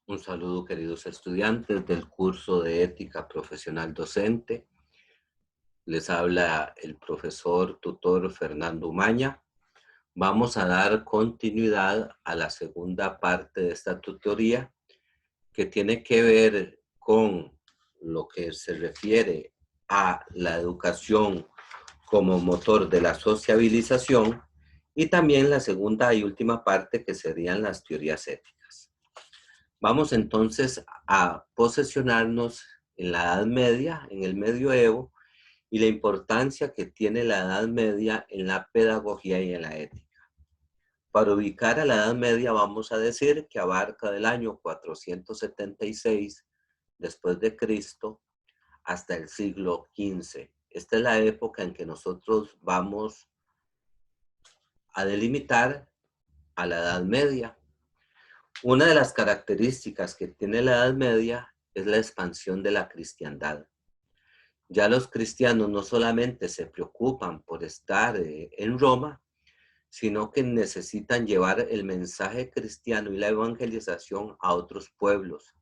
Un saludo, queridos estudiantes del curso de Ética Profesional Docente. Les habla el profesor tutor Fernando Umaña. Vamos a dar continuidad a la segunda parte de esta tutoría que tiene que ver con lo que se refiere a la educación como motor de la sociabilización y también la segunda y última parte que serían las teorías éticas. Vamos entonces a posesionarnos en la Edad Media, en el Medioevo, y la importancia que tiene la Edad Media en la pedagogía y en la ética. Para ubicar a la Edad Media vamos a decir que abarca del año 476 después de Cristo hasta el siglo XV. Esta es la época en que nosotros vamos a delimitar a la Edad Media. Una de las características que tiene la Edad Media es la expansión de la cristiandad. Ya los cristianos no solamente se preocupan por estar en Roma, sino que necesitan llevar el mensaje cristiano y la evangelización a otros pueblos.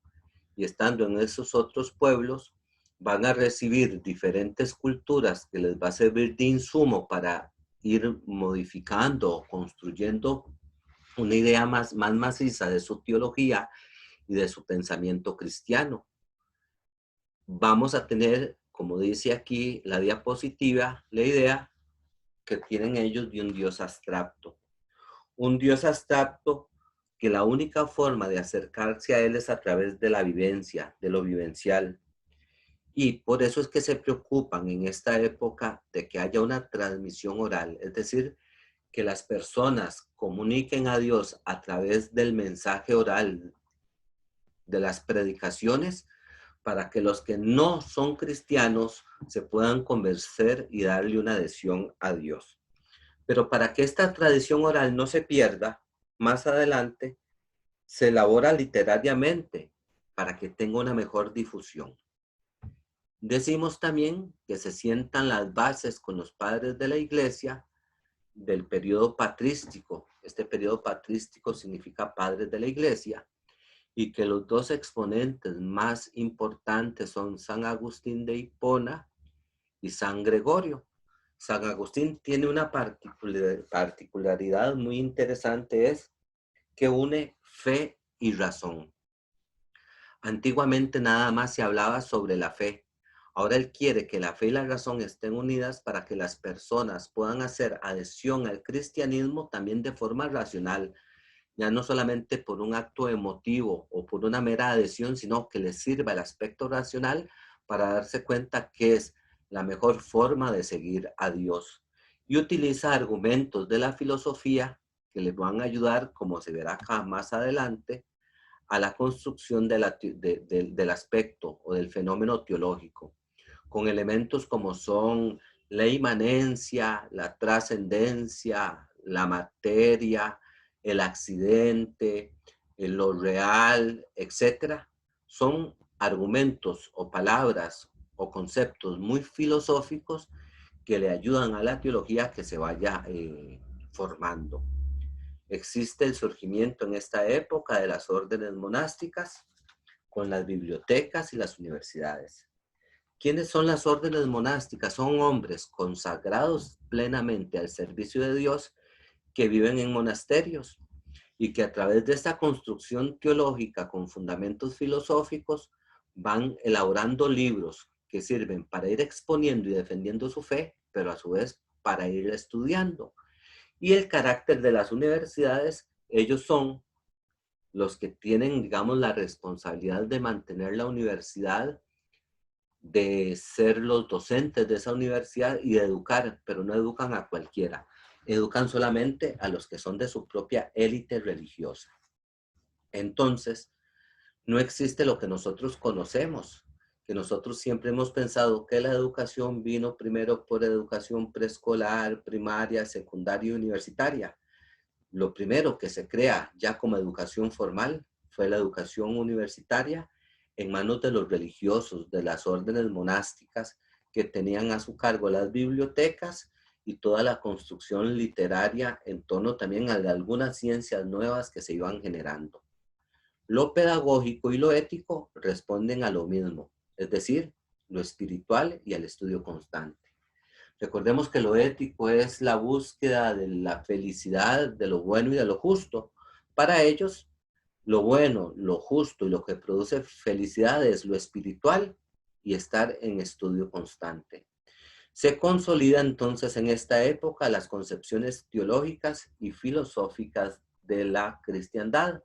Y estando en esos otros pueblos, van a recibir diferentes culturas que les va a servir de insumo para ir modificando o construyendo una idea más maciza de su teología y de su pensamiento cristiano. Vamos a tener, como dice aquí la diapositiva, la idea que tienen ellos de un Dios abstracto. Un Dios abstracto que la única forma de acercarse a Él es a través de la vivencia, de lo vivencial. Y por eso es que se preocupan en esta época de que haya una transmisión oral, es decir, que las personas comuniquen a Dios a través del mensaje oral, de las predicaciones, para que los que no son cristianos se puedan convencer y darle una adhesión a Dios. Pero para que esta tradición oral no se pierda, más adelante se elabora literariamente para que tenga una mejor difusión. Decimos también que se sientan las bases con los padres de la iglesia del periodo patrístico. Este periodo patrístico significa padres de la iglesia, y que los dos exponentes más importantes son San Agustín de Hipona y San Gregorio. San Agustín tiene una particularidad muy interesante, es que une fe y razón. Antiguamente nada más se hablaba sobre la fe. Ahora él quiere que la fe y la razón estén unidas para que las personas puedan hacer adhesión al cristianismo también de forma racional, ya no solamente por un acto emotivo o por una mera adhesión, sino que les sirva el aspecto racional para darse cuenta que es la mejor forma de seguir a Dios. Y utiliza argumentos de la filosofía que les van a ayudar, como se verá acá más adelante, a la construcción del aspecto o del fenómeno teológico, con elementos como son la inmanencia, la trascendencia, la materia, el accidente, lo real, etcétera. Son argumentos o palabras o conceptos muy filosóficos que le ayudan a la teología a que se vaya formando. Existe el surgimiento en esta época de las órdenes monásticas con las bibliotecas y las universidades. ¿Quiénes son las órdenes monásticas? Son hombres consagrados plenamente al servicio de Dios que viven en monasterios y que a través de esta construcción teológica con fundamentos filosóficos van elaborando libros que sirven para ir exponiendo y defendiendo su fe, pero a su vez para ir estudiando. Y el carácter de las universidades, ellos son los que tienen, digamos, la responsabilidad de mantener la universidad, de ser los docentes de esa universidad y de educar, pero no educan a cualquiera. Educan solamente a los que son de su propia élite religiosa. Entonces, no existe lo que nosotros conocemos, que nosotros siempre hemos pensado que la educación vino primero por educación preescolar, primaria, secundaria y universitaria. Lo primero que se crea ya como educación formal fue la educación universitaria en manos de los religiosos, de las órdenes monásticas que tenían a su cargo las bibliotecas y toda la construcción literaria en torno también a algunas ciencias nuevas que se iban generando. Lo pedagógico y lo ético responden a lo mismo, es decir, lo espiritual y al estudio constante. Recordemos que lo ético es la búsqueda de la felicidad, de lo bueno y de lo justo. Para ellos, lo bueno, lo justo y lo que produce felicidad es lo espiritual y estar en estudio constante. Se consolida entonces en esta época las concepciones teológicas y filosóficas de la cristiandad.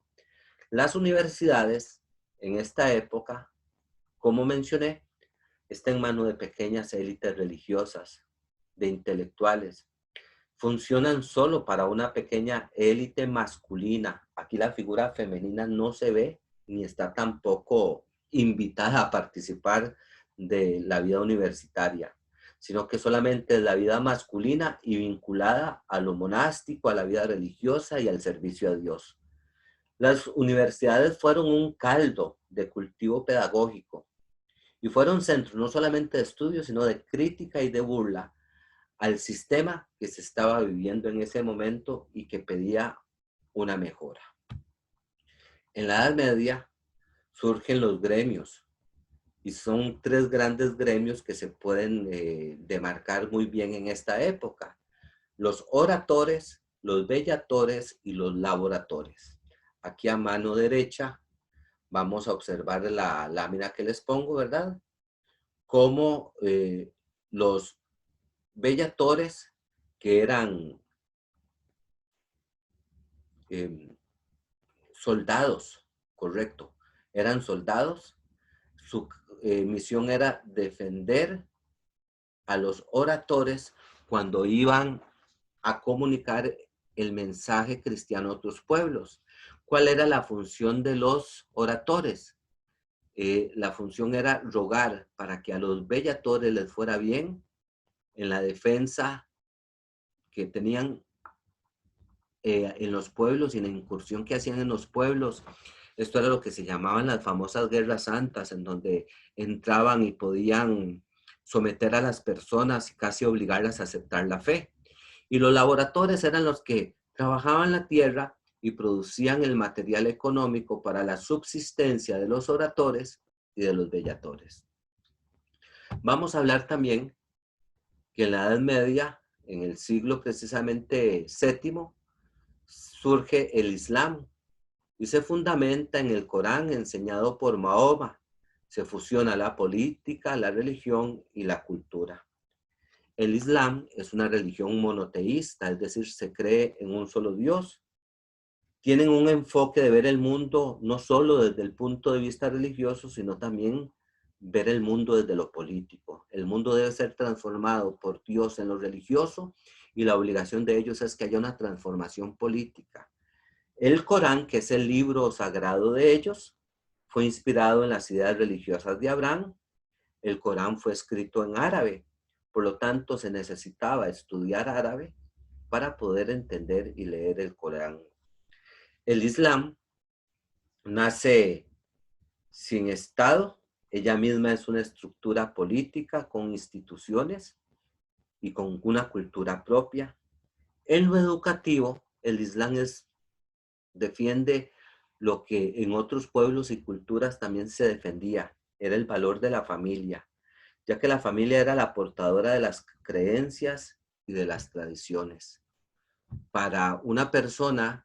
Las universidades en esta época, como mencioné, están en manos de pequeñas élites religiosas, de intelectuales. Funcionan solo para una pequeña élite masculina. Aquí la figura femenina no se ve ni está tampoco invitada a participar de la vida universitaria, sino que solamente es la vida masculina y vinculada a lo monástico, a la vida religiosa y al servicio a Dios. Las universidades fueron un caldo de cultivo pedagógico y fueron centros no solamente de estudio, sino de crítica y de burla al sistema que se estaba viviendo en ese momento y que pedía una mejora. En la Edad Media surgen los gremios y son tres grandes gremios que se pueden demarcar muy bien en esta época: los oratores, los bellatores y los laboratores. Aquí a mano derecha vamos a observar la lámina que les pongo, ¿verdad? Cómo los bellatores, que eran soldados, correcto, eran soldados, su misión era defender a los oradores cuando iban a comunicar el mensaje cristiano a otros pueblos. ¿Cuál era la función de los oradores? La función era rogar para que a los bellatores les fuera bien en la defensa que tenían en los pueblos y en la incursión que hacían en los pueblos. Esto era lo que se llamaban las famosas guerras santas, en donde entraban y podían someter a las personas y casi obligarlas a aceptar la fe. Y los laboratorios eran los que trabajaban la tierra y producían el material económico para la subsistencia de los oradores y de los bellatores. Vamos a hablar también que en la Edad Media, en el siglo precisamente VII, surge el Islam y se fundamenta en el Corán enseñado por Mahoma. Se fusiona la política, la religión y la cultura. El Islam es una religión monoteísta, es decir, se cree en un solo Dios. Tienen un enfoque de ver el mundo no solo desde el punto de vista religioso, sino también ver el mundo desde lo político. El mundo debe ser transformado por Dios en lo religioso y la obligación de ellos es que haya una transformación política. El Corán, que es el libro sagrado de ellos, fue inspirado en las ideas religiosas de Abraham. El Corán fue escrito en árabe, por lo tanto se necesitaba estudiar árabe para poder entender y leer el Corán. El Islam nace sin Estado, ella misma es una estructura política con instituciones y con una cultura propia. En lo educativo, el Islam defiende lo que en otros pueblos y culturas también se defendía, era el valor de la familia, ya que la familia era la portadora de las creencias y de las tradiciones. Para una persona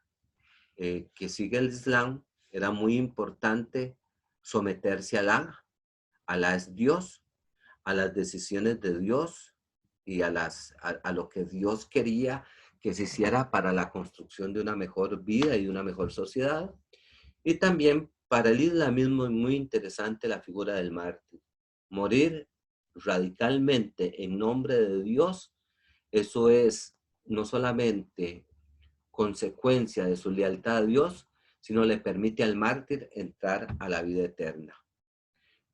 que sigue el Islam, era muy importante someterse a Alá. Alá es Dios, a las decisiones de Dios y a lo que Dios quería que se hiciera para la construcción de una mejor vida y de una mejor sociedad. Y también para el islamismo es muy interesante la figura del mártir. Morir radicalmente en nombre de Dios, eso es no solamente consecuencia de su lealtad a Dios, sino le permite al mártir entrar a la vida eterna.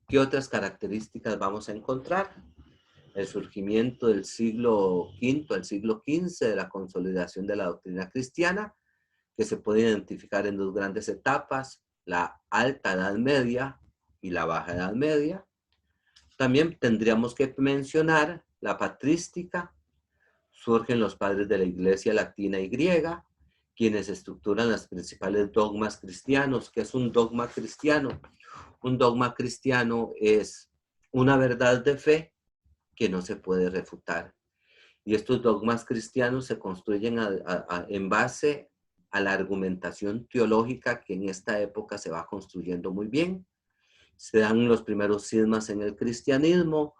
¿Qué otras características vamos a encontrar? El surgimiento del siglo V al siglo XV de la consolidación de la doctrina cristiana, que se puede identificar en dos grandes etapas: la Alta Edad Media y la Baja Edad Media. También tendríamos que mencionar la patrística. Surgen los padres de la Iglesia latina y griega, quienes estructuran los principales dogmas cristianos. ¿Qué es un dogma cristiano? Un dogma cristiano es una verdad de fe que no se puede refutar. Y estos dogmas cristianos se construyen en base a la argumentación teológica que en esta época se va construyendo muy bien. Se dan los primeros cismas en el cristianismo,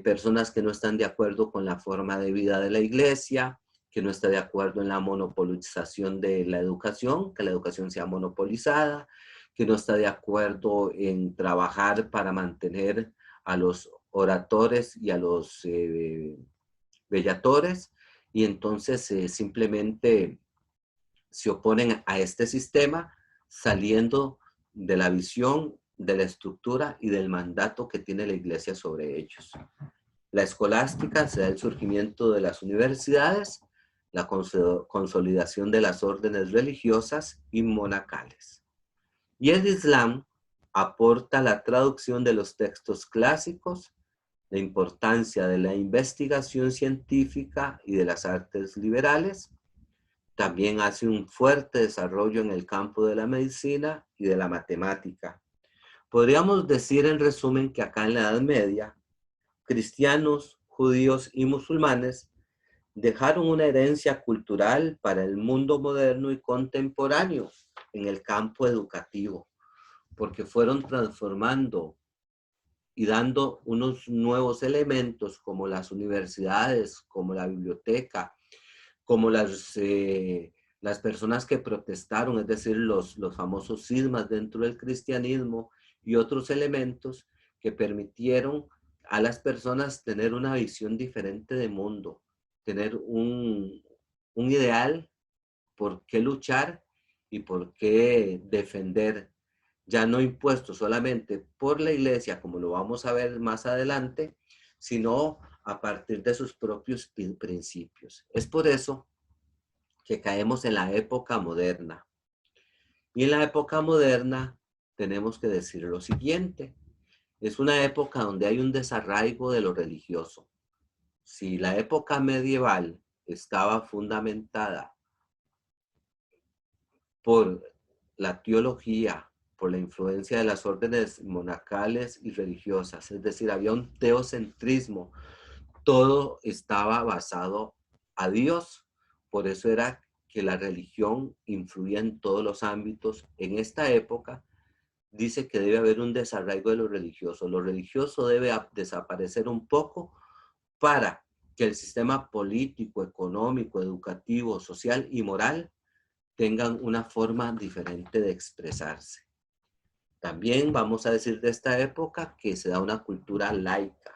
personas que no están de acuerdo con la forma de vida de la iglesia, que no está de acuerdo en la monopolización de la educación, que la educación sea monopolizada, que no está de acuerdo en trabajar para mantener a los oradores y a los bellatores, y entonces simplemente se oponen a este sistema saliendo de la visión, de la estructura y del mandato que tiene la iglesia sobre ellos. La escolástica se da el surgimiento de las universidades, la consolidación de las órdenes religiosas y monacales. Y el Islam aporta la traducción de los textos clásicos, la importancia de la investigación científica y de las artes liberales. También hace un fuerte desarrollo en el campo de la medicina y de la matemática. Podríamos decir en resumen que acá en la Edad Media, cristianos, judíos y musulmanes dejaron una herencia cultural para el mundo moderno y contemporáneo en el campo educativo, porque fueron transformando y dando unos nuevos elementos como las universidades, como la biblioteca, como las personas que protestaron, es decir, los famosos cismas dentro del cristianismo y otros elementos que permitieron a las personas tener una visión diferente del mundo, tener un ideal por qué luchar y por qué defender, ya no impuesto solamente por la iglesia, como lo vamos a ver más adelante, sino a partir de sus propios principios. Es por eso que caemos en la época moderna. Y en la época moderna tenemos que decir lo siguiente: es una época donde hay un desarraigo de lo religioso. Si la época medieval estaba fundamentada por la teología, por la influencia de las órdenes monacales y religiosas, es decir, había un teocentrismo, todo estaba basado a Dios, por eso era que la religión influía en todos los ámbitos. En esta época dice que debe haber un desarraigo de lo religioso debe desaparecer un poco para que el sistema político, económico, educativo, social y moral tengan una forma diferente de expresarse. También vamos a decir de esta época que se da una cultura laica.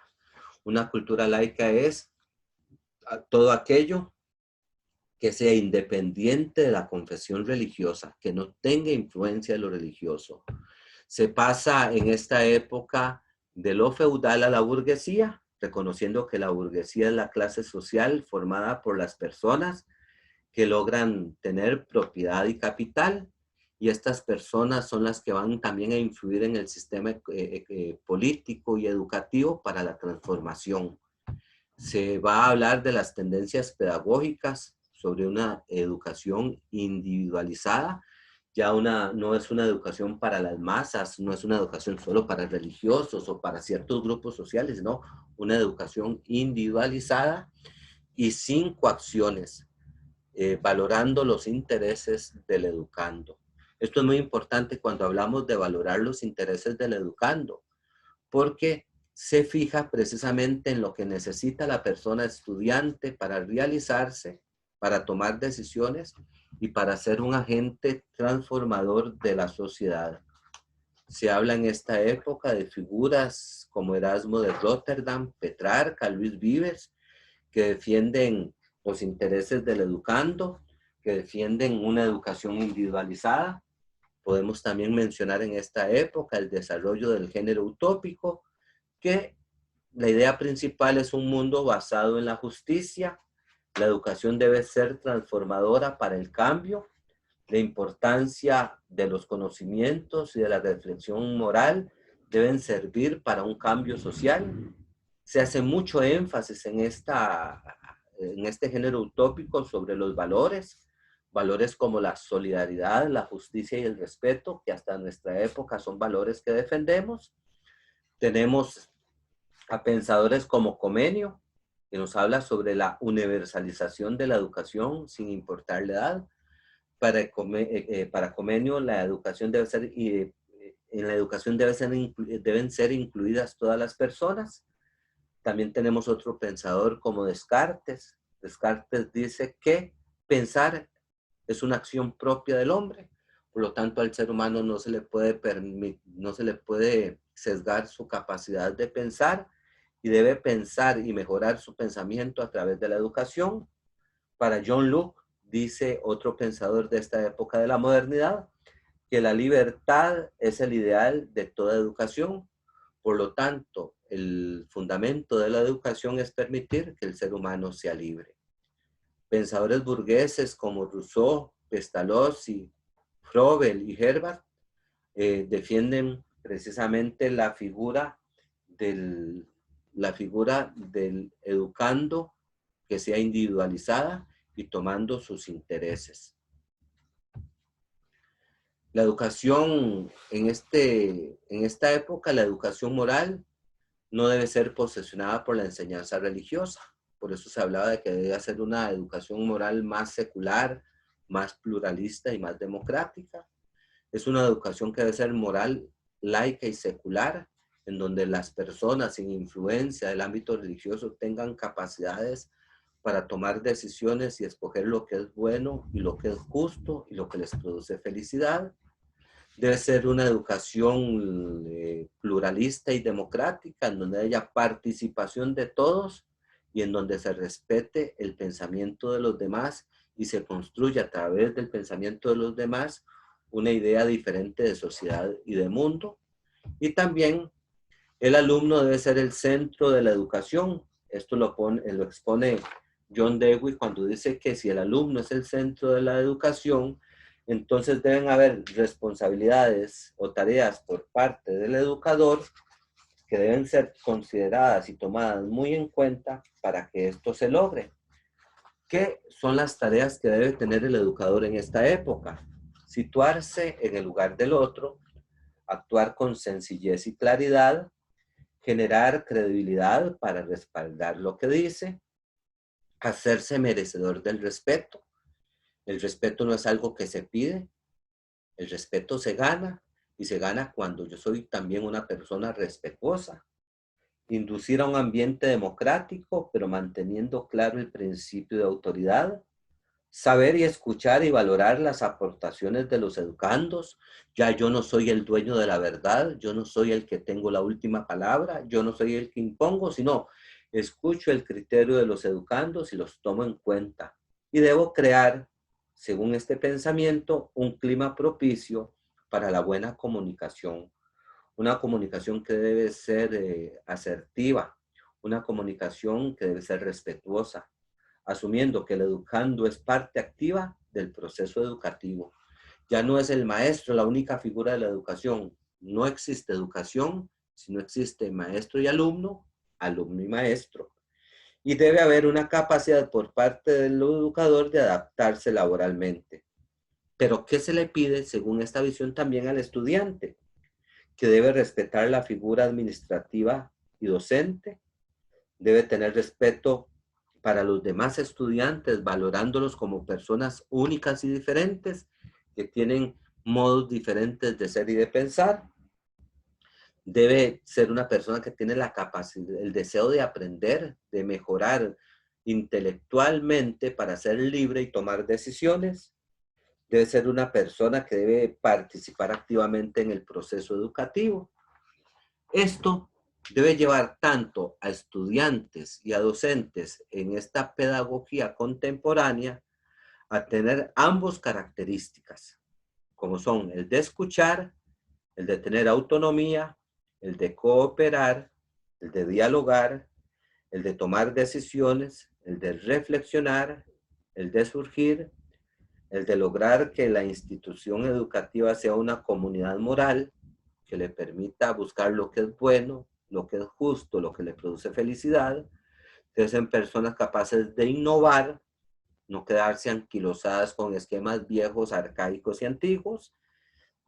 Una cultura laica es todo aquello que sea independiente de la confesión religiosa, que no tenga influencia de lo religioso. Se pasa en esta época de lo feudal a la burguesía, reconociendo que la burguesía es la clase social formada por las personas que logran tener propiedad y capital, y estas personas son las que van también a influir en el sistema político y educativo para la transformación. Se va a hablar de las tendencias pedagógicas sobre una educación individualizada. Ya no es una educación para las masas, no es una educación solo para religiosos o para ciertos grupos sociales, no, una educación individualizada y sin coacciones, valorando los intereses del educando. Esto es muy importante cuando hablamos de valorar los intereses del educando, porque se fija precisamente en lo que necesita la persona estudiante para realizarse, para tomar decisiones y para ser un agente transformador de la sociedad. Se habla en esta época de figuras como Erasmo de Rotterdam, Petrarca, Luis Vives, que defienden los intereses del educando, que defienden una educación individualizada. Podemos también mencionar en esta época el desarrollo del género utópico, que la idea principal es un mundo basado en la justicia. La educación debe ser transformadora para el cambio. La importancia de los conocimientos y de la reflexión moral deben servir para un cambio social. Se hace mucho énfasis en este género utópico sobre los valores, valores como la solidaridad, la justicia y el respeto, que hasta nuestra época son valores que defendemos. Tenemos a pensadores como Comenio, que nos habla sobre la universalización de la educación sin importar la edad. Para Comenio, la educación debe ser, en la educación deben ser incluidas todas las personas. También tenemos otro pensador como Descartes. Descartes dice que pensar es una acción propia del hombre. Por lo tanto, al ser humano no se le puede sesgar su capacidad de pensar y debe pensar y mejorar su pensamiento a través de la educación. Para John Locke, dice otro pensador de esta época de la modernidad, que la libertad es el ideal de toda educación. Por lo tanto, el fundamento de la educación es permitir que el ser humano sea libre. Pensadores burgueses como Rousseau, Pestalozzi, Froebel y Herbart defienden precisamente la figura del educando que sea individualizada y tomando sus intereses. La educación en esta época, la educación moral, no debe ser posesionada por la enseñanza religiosa. Por eso se hablaba de que debe ser una educación moral más secular, más pluralista y más democrática. Es una educación que debe ser moral, laica y secular, en donde las personas sin influencia del ámbito religioso tengan capacidades para tomar decisiones y escoger lo que es bueno y lo que es justo y lo que les produce felicidad. Debe ser una educación pluralista y democrática, en donde haya participación de todos y en donde se respete el pensamiento de los demás y se construya a través del pensamiento de los demás una idea diferente de sociedad y de mundo. Y también el alumno debe ser el centro de la educación. Esto lo expone John Dewey cuando dice que si el alumno es el centro de la educación, entonces deben haber responsabilidades o tareas por parte del educador que deben ser consideradas y tomadas muy en cuenta para que esto se logre. ¿Qué son las tareas que debe tener el educador en esta época? Situarse en el lugar del otro, actuar con sencillez y claridad, generar credibilidad para respaldar lo que dice, hacerse merecedor del respeto. El respeto no es algo que se pide, el respeto se gana y se gana cuando yo soy también una persona respetuosa. Inducir a un ambiente democrático, pero manteniendo claro el principio de autoridad. Saber y escuchar y valorar las aportaciones de los educandos. Ya yo no soy el dueño de la verdad, yo no soy el que tengo la última palabra, yo no soy el que impongo, sino escucho el criterio de los educandos y los tomo en cuenta. Y debo crear, según este pensamiento, un clima propicio para la buena comunicación. Una comunicación que debe ser asertiva, una comunicación que debe ser respetuosa, asumiendo que el educando es parte activa del proceso educativo. Ya no es el maestro la única figura de la educación. No existe educación si no existe maestro y alumno, alumno y maestro. Y debe haber una capacidad por parte del educador de adaptarse laboralmente. Pero ¿qué se le pide según esta visión también al estudiante? Que debe respetar la figura administrativa y docente, debe tener respeto para los demás estudiantes, valorándolos como personas únicas y diferentes, que tienen modos diferentes de ser y de pensar. Debe ser una persona que tiene la capacidad, el deseo de aprender, de mejorar intelectualmente para ser libre y tomar decisiones. Debe ser una persona que debe participar activamente en el proceso educativo. Esto debe llevar tanto a estudiantes y a docentes en esta pedagogía contemporánea a tener ambas características, como son el de escuchar, el de tener autonomía, el de cooperar, el de dialogar, el de tomar decisiones, el de reflexionar, el de surgir, el de lograr que la institución educativa sea una comunidad moral que le permita buscar lo que es bueno, lo que es justo, lo que le produce felicidad, que sean personas capaces de innovar no quedarse anquilosadas con esquemas viejos, arcaicos y antiguos.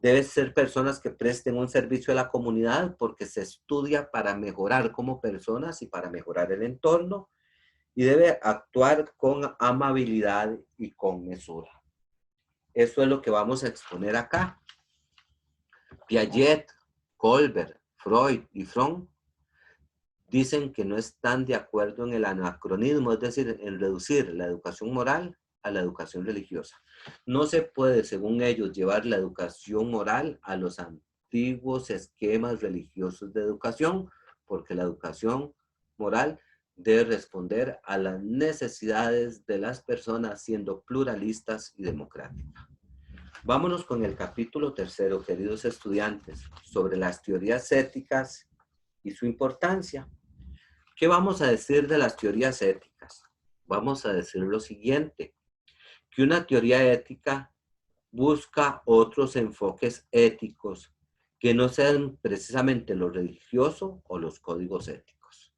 Deben ser personas que presten un servicio a la comunidad porque se estudia para mejorar como personas y para mejorar el entorno, y debe actuar con amabilidad y con mesura. Eso es lo que vamos a exponer acá. Piaget, Kohlberg, Freud y Fromm dicen que no están de acuerdo en el anacronismo, es decir, en reducir la educación moral a la educación religiosa. No se puede, según ellos, llevar la educación moral a los antiguos esquemas religiosos de educación, porque la educación moral debe responder a las necesidades de las personas siendo pluralistas y democráticas. Vámonos con el capítulo 3, queridos estudiantes, sobre las teorías éticas y su importancia. ¿Qué vamos a decir de las teorías éticas? Vamos a decir lo siguiente, que una teoría ética busca otros enfoques éticos que no sean precisamente lo religioso o los códigos éticos.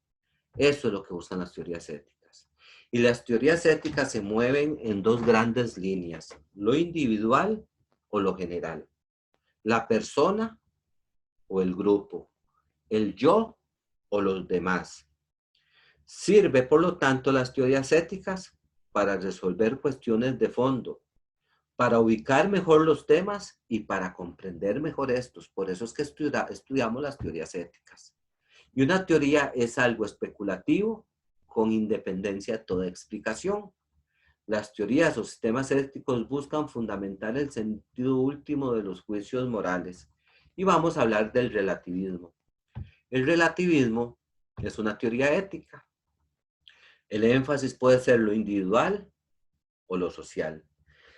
Eso es lo que buscan las teorías éticas. Y las teorías éticas se mueven en dos grandes líneas, lo individual o lo general, la persona o el grupo, el yo o los demás. Sirve, por lo tanto, las teorías éticas para resolver cuestiones de fondo, para ubicar mejor los temas y para comprender mejor estos. Por eso es que estudiamos las teorías éticas. Y una teoría es algo especulativo con independencia de toda explicación. Las teorías o sistemas éticos buscan fundamentar el sentido último de los juicios morales. Y vamos a hablar del relativismo. El relativismo es una teoría ética. El énfasis puede ser lo individual o lo social.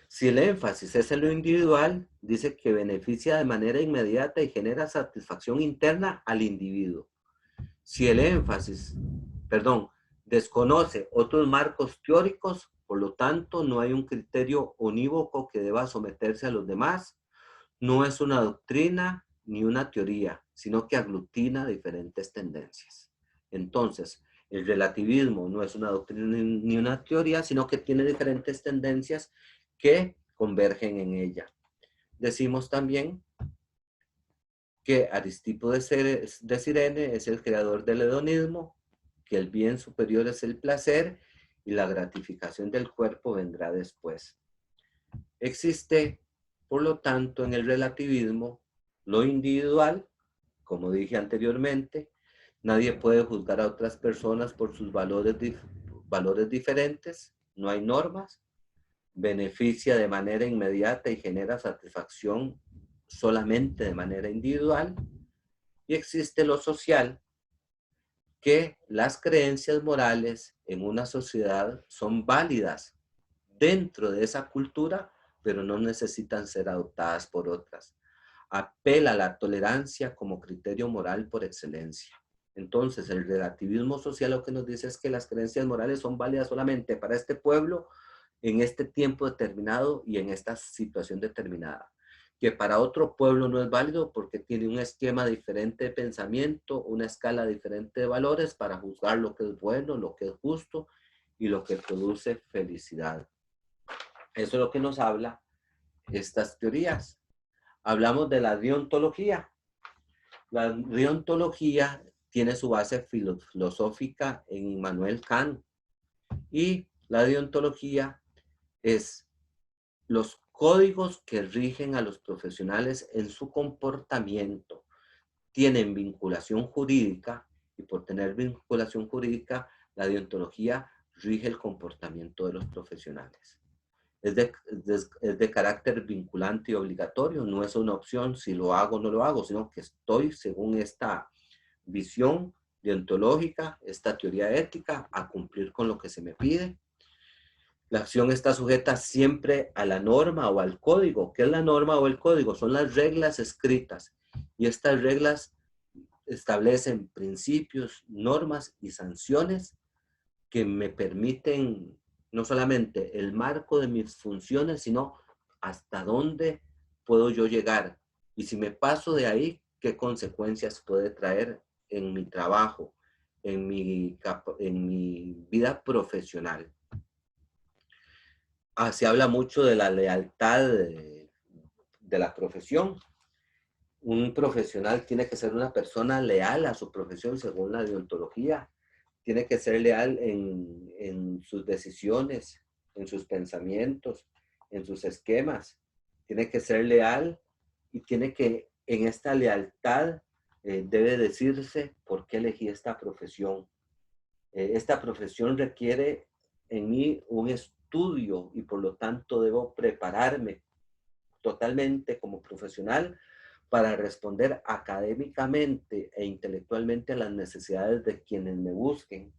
Si el énfasis es en lo individual, dice que beneficia de manera inmediata y genera satisfacción interna al individuo. Si el énfasis, desconoce otros marcos teóricos, por lo tanto, no hay un criterio unívoco que deba someterse a los demás, no es una doctrina ni una teoría, sino que aglutina diferentes tendencias. Entonces, el relativismo no es una doctrina ni una teoría, sino que tiene diferentes tendencias que convergen en ella. Decimos también que Aristipo de Cirene es el creador del hedonismo, que el bien superior es el placer y la gratificación del cuerpo vendrá después. Existe, por lo tanto, en el relativismo, lo individual, como dije anteriormente, nadie puede juzgar a otras personas por sus valores diferentes, no hay normas, beneficia de manera inmediata y genera satisfacción solamente de manera individual, y existe lo social, que las creencias morales en una sociedad son válidas dentro de esa cultura, pero no necesitan ser adoptadas por otras. Apela a la tolerancia como criterio moral por excelencia. Entonces, el relativismo social lo que nos dice es que las creencias morales son válidas solamente para este pueblo, en este tiempo determinado y en esta situación determinada. Que para otro pueblo no es válido porque tiene un esquema diferente de pensamiento, una escala diferente de valores para juzgar lo que es bueno, lo que es justo y lo que produce felicidad. Eso es lo que nos habla estas teorías. Hablamos de la deontología. La deontología tiene su base filosófica en Immanuel Kant, y la deontología es los códigos que rigen a los profesionales en su comportamiento. Tienen vinculación jurídica, y por tener vinculación jurídica, la deontología rige el comportamiento de los profesionales. Es de carácter vinculante y obligatorio, no es una opción si lo hago o no lo hago, sino que estoy, según esta visión deontológica, esta teoría ética, a cumplir con lo que se me pide. La acción está sujeta siempre a la norma o al código. ¿Qué es la norma o el código? Son las reglas escritas, y estas reglas establecen principios, normas y sanciones que me permiten no solamente el marco de mis funciones, sino hasta dónde puedo yo llegar. Y si me paso de ahí, ¿qué consecuencias puede traer en mi trabajo, en mi vida profesional? se habla mucho de la lealtad de la profesión. Un profesional tiene que ser una persona leal a su profesión según la deontología. Tiene que ser leal en sus decisiones, en sus pensamientos, en sus esquemas. Tiene que ser leal y tiene que, en esta lealtad, debe decirse por qué elegí esta profesión. Esta profesión requiere en mí un estudio y por lo tanto debo prepararme totalmente como profesional para responder académicamente e intelectualmente a las necesidades de quienes me busquen.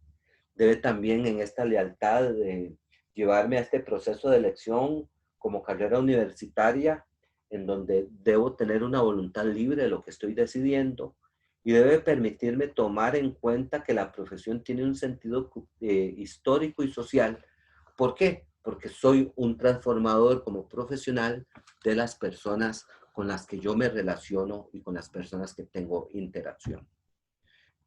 Debe también en esta lealtad de llevarme a este proceso de elección como carrera universitaria, en donde debo tener una voluntad libre de lo que estoy decidiendo y debe permitirme tomar en cuenta que la profesión tiene un sentido histórico y social. ¿Por qué? Porque soy un transformador como profesional de las personas con las que yo me relaciono y con las personas que tengo interacción.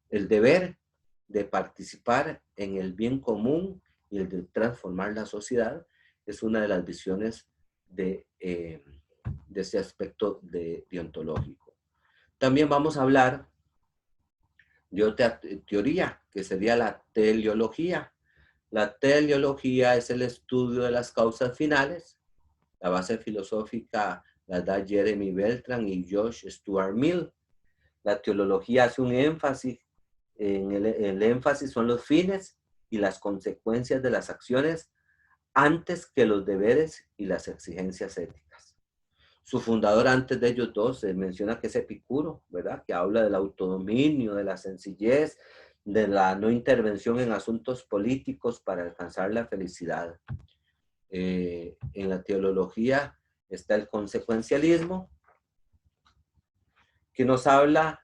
El deber de participar en el bien común y el de transformar la sociedad es una de las visiones de ese aspecto deontológico. También vamos a hablar de otra teoría, que sería la teleología. La teleología es el estudio de las causas finales. La base filosófica la da Jeremy Beltran y Josh Stuart Mill. La teología hace un énfasis, el énfasis son los fines y las consecuencias de las acciones antes que los deberes y las exigencias éticas. Su fundador antes de ellos dos se menciona que es Epicuro, ¿verdad? Que habla del autodominio, de la sencillez, de la no intervención en asuntos políticos para alcanzar la felicidad. En la teología está el consecuencialismo, que nos habla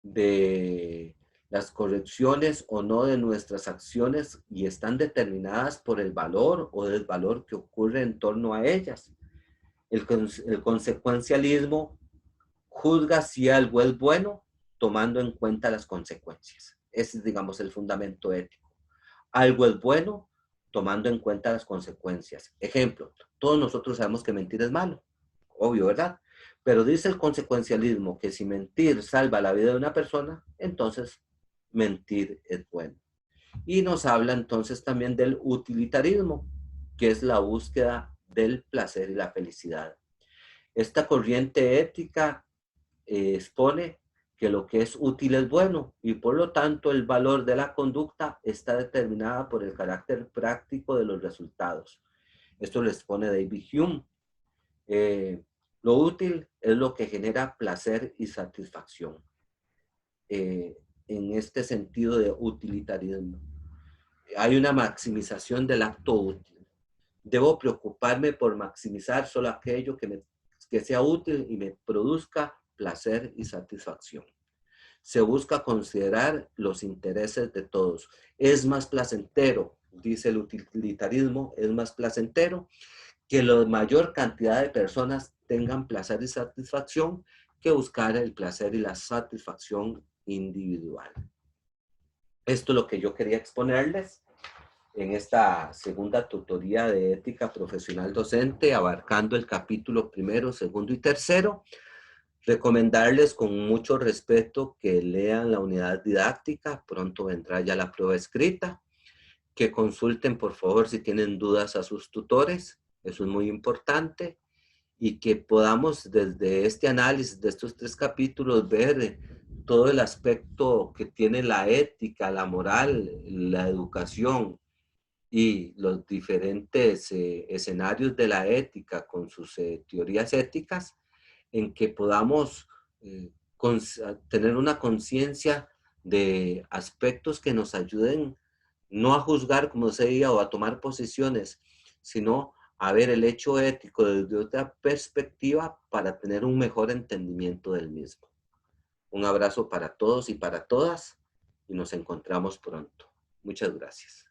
de las correcciones o no de nuestras acciones y están determinadas por el valor o desvalor que ocurre en torno a ellas. El consecuencialismo juzga si algo es bueno tomando en cuenta las consecuencias. Ese es, digamos, el fundamento ético. Algo es bueno tomando en cuenta las consecuencias. Ejemplo, todos nosotros sabemos que mentir es malo, obvio, ¿verdad? Pero dice el consecuencialismo que si mentir salva la vida de una persona, entonces mentir es bueno. Y nos habla entonces también del utilitarismo, que es la búsqueda del placer y la felicidad. Esta corriente ética expone que lo que es útil es bueno y por lo tanto el valor de la conducta está determinada por el carácter práctico de los resultados. Esto lo expone David Hume. Lo útil es lo que genera placer y satisfacción. En este sentido de utilitarismo, hay una maximización del acto útil. Debo preocuparme por maximizar solo aquello que sea útil y me produzca placer y satisfacción. Se busca considerar los intereses de todos. Es más placentero, dice el utilitarismo, es más placentero que la mayor cantidad de personas tengan placer y satisfacción que buscar el placer y la satisfacción individual. Esto es lo que yo quería exponerles en esta segunda tutoría de ética profesional docente, abarcando el capítulo primero, segundo y tercero. Recomendarles con mucho respeto que lean la unidad didáctica, pronto vendrá ya la prueba escrita, que consulten por favor si tienen dudas a sus tutores, eso es muy importante, y que podamos desde este análisis de estos 3 capítulos ver todo el aspecto que tiene la ética, la moral, la educación y los diferentes escenarios de la ética con sus teorías éticas, en que podamos tener una conciencia de aspectos que nos ayuden no a juzgar, como se diga, o a tomar posiciones, sino a ver el hecho ético desde otra perspectiva para tener un mejor entendimiento del mismo. Un abrazo para todos y para todas y nos encontramos pronto. Muchas gracias.